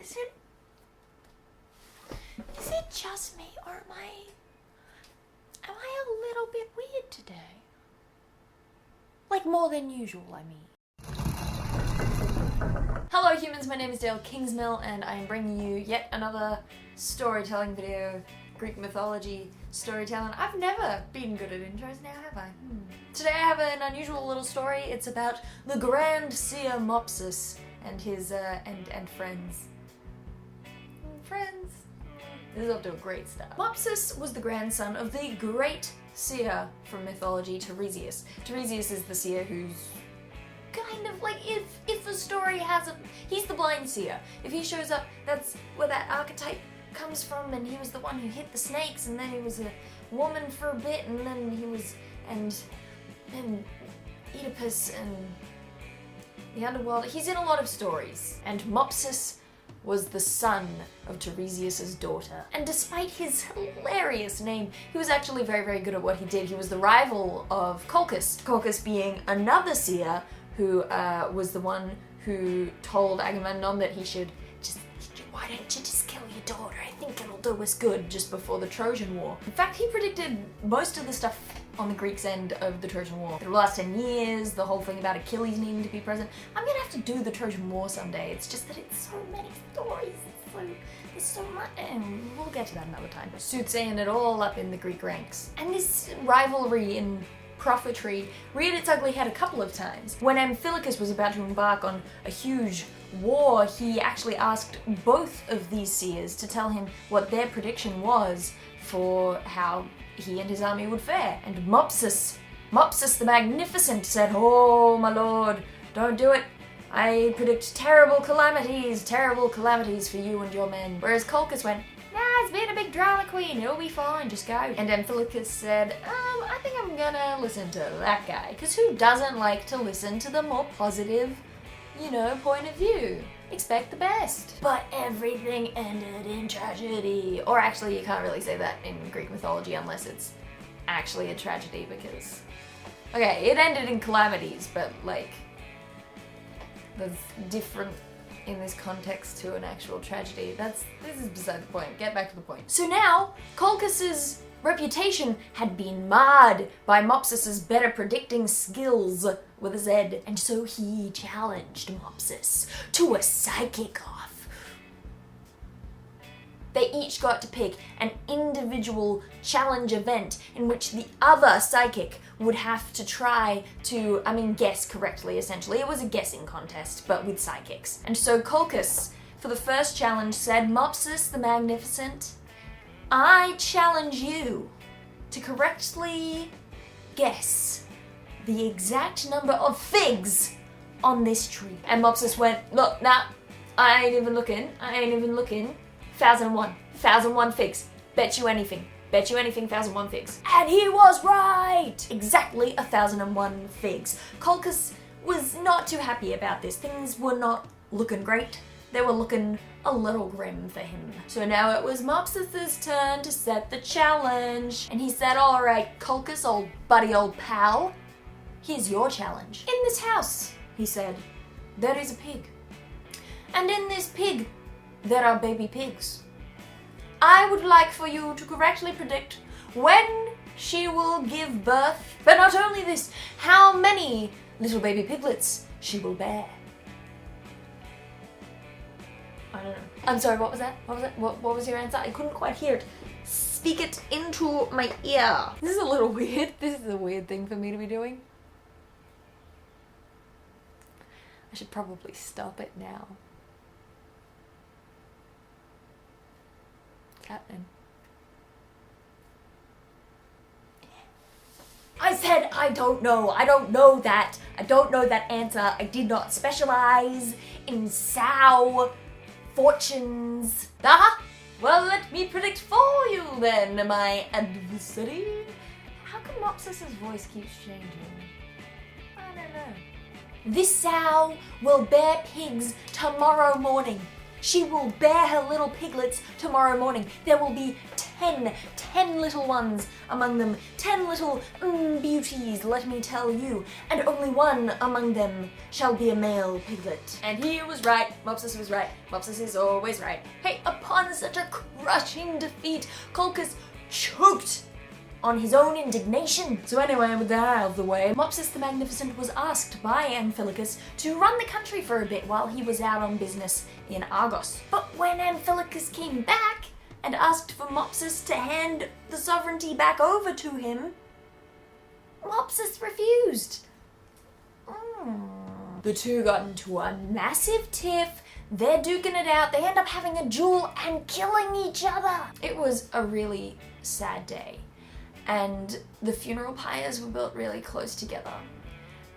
Is it just me, or am I a little bit weird today? Like more than usual, I mean. Hello humans, my name is Dael Kingsmill and I am bringing you yet another storytelling video, Greek mythology storytelling. I've never been good at intros now, have I? Today I have an unusual little story. It's about the grand seer Mopsus and his and friends. Friends? This is up to a great start. Mopsus was the grandson of the great seer from mythology, Tiresias. Tiresias is the seer who's kind of like, if the story has he's the blind seer. If he shows up, that's where that archetype comes from, and he was the one who hit the snakes, and then he was a woman for a bit, and then he was, and Oedipus and the underworld. He's in a lot of stories, and Mopsus was the son of Tiresias' daughter. And despite his hilarious name, he was actually very, very good at what he did. He was the rival of Colchis. Colchis being another seer who was the one who told Agamemnon that he should why don't you just kill your daughter? I think it'll do us good, just before the Trojan War. In fact, he predicted most of the stuff on the Greeks' end of the Trojan War. The last 10 years, the whole thing about Achilles needing to be present. I'm gonna have to do the Trojan War someday. It's just that it's so many stories. There's so much, and we'll get to that another time. Soothsaying it all up in the Greek ranks. And this rivalry in prophetry reared its ugly head a couple of times. When Amphilochus was about to embark on a huge war, he actually asked both of these seers to tell him what their prediction was for how he and his army would fare. And Mopsus the Magnificent said, "Oh my lord, don't do it. I predict terrible calamities for you and your men." Whereas Colchis went, "Nah, it's been a big drama queen, it'll be fine, just go." And Amphilochus said, I think I'm gonna listen to that guy, because who doesn't like to listen to the more positive, point of view? Expect the best. But everything ended in tragedy. Or actually, you can't really say that in Greek mythology unless it's actually a tragedy, because, okay, it ended in calamities, but like, that's different in this context to an actual tragedy. This is beside the point. Get back to the point. So now, Colchis' reputation had been marred by Mopsus' better predicting skills with a Z, and so he challenged Mopsus to a psychic off. They each got to pick an individual challenge event in which the other psychic would have to try to, guess correctly, essentially. It was a guessing contest, but with psychics. And so Colchis, for the first challenge, said, "Mopsus the Magnificent, I challenge you to correctly guess the exact number of figs on this tree." And Mopsus went, "Look, nah, I ain't even looking. 1001 figs. Bet you anything, 1001 figs." And he was right! Exactly 1001 figs. Colchis was not too happy about this. Things were not looking great. They were looking a little grim for him. So now it was Mopsus' turn to set the challenge. And he said, "All right, Colchis, old buddy, old pal, here's your challenge. In this house," he said, "there is a pig. And in this pig, there are baby pigs. I would like for you to correctly predict when she will give birth, but not only this, how many little baby piglets she will bear." I don't know. I'm sorry, what was that? What was your answer? I couldn't quite hear it. Speak it into my ear. This is a little weird. This is a weird thing for me to be doing. I should probably stop it now. Happening. I said I don't know. I don't know that answer. I did not specialize in sow fortunes. Well, let me predict for you then, my adversary. How come Mopsus' voice keeps changing? I don't know. This sow will bear pigs tomorrow morning. She will bear her little piglets tomorrow morning. There will be 10 little ones among them. 10 little beauties, let me tell you. And only one among them shall be a male piglet. And he was right. Mopsus was right. Mopsus is always right. Hey, upon such a crushing defeat, Colchis choked on his own indignation. So anyway, with that out of the way, Mopsus the Magnificent was asked by Amphilochus to run the country for a bit while he was out on business in Argos. But when Amphilochus came back and asked for Mopsus to hand the sovereignty back over to him, Mopsus refused. The two got into a massive tiff. They're duking it out. They end up having a duel and killing each other. It was a really sad day. And the funeral pyres were built really close together.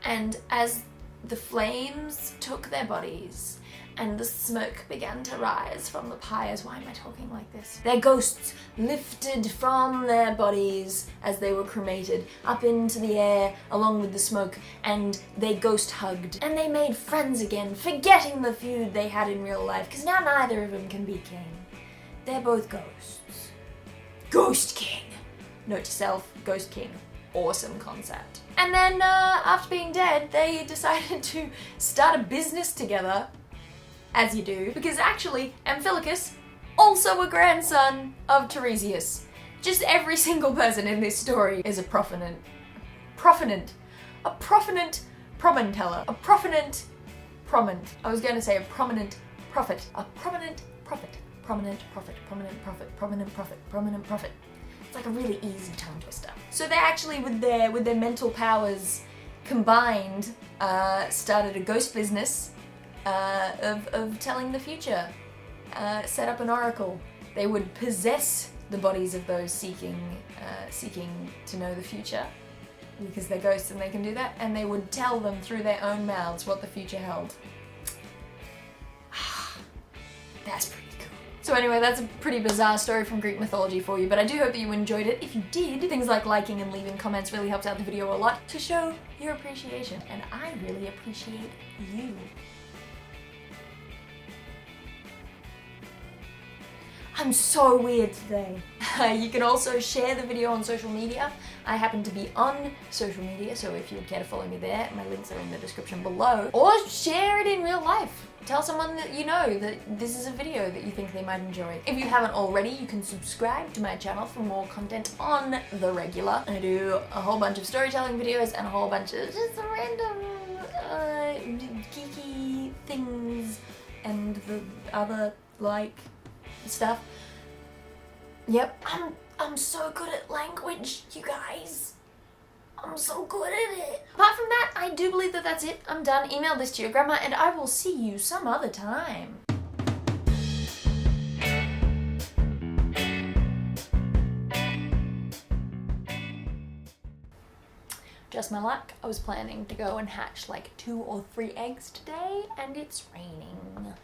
And as the flames took their bodies and the smoke began to rise from the pyres, why am I talking like this? Their ghosts lifted from their bodies as they were cremated up into the air along with the smoke, and they ghost hugged. And they made friends again, forgetting the feud they had in real life, because now neither of them can be king. They're both ghosts. Ghost King! Note to self, Ghost King. Awesome concept. And then after being dead, they decided to start a business together, as you do, because actually Amphilochus, also a grandson of Tiresias. Just every single person in this story is a prominent prominent teller, a prominent, I was going to say a prominent prophet, a prominent prophet, prominent prophet, prominent prophet, prominent prophet, prominent prophet. It's like a really easy tongue twister. So they actually, with their mental powers combined, started a ghost business of telling the future. Set up an oracle. They would possess the bodies of those seeking to know the future, because they're ghosts and they can do that, and they would tell them through their own mouths what the future held. That's pretty cool. So anyway, that's a pretty bizarre story from Greek mythology for you, but I do hope that you enjoyed it. If you did, things like liking and leaving comments really helps out the video a lot to show your appreciation, and I really appreciate you. I'm so weird today. You can also share the video on social media. I happen to be on social media, so if you would care to follow me there, my links are in the description below. Or share it in real life. Tell someone that you know that this is a video that you think they might enjoy. If you haven't already, you can subscribe to my channel for more content on the regular. I do a whole bunch of storytelling videos and a whole bunch of just random geeky things and the other like stuff. Yep, I'm so good at language, you guys. I'm so good at it. Apart from that, I do believe that that's it. I'm done. Email this to your grandma and I will see you some other time. Just my luck, I was planning to go and hatch like 2 or 3 eggs today and it's raining.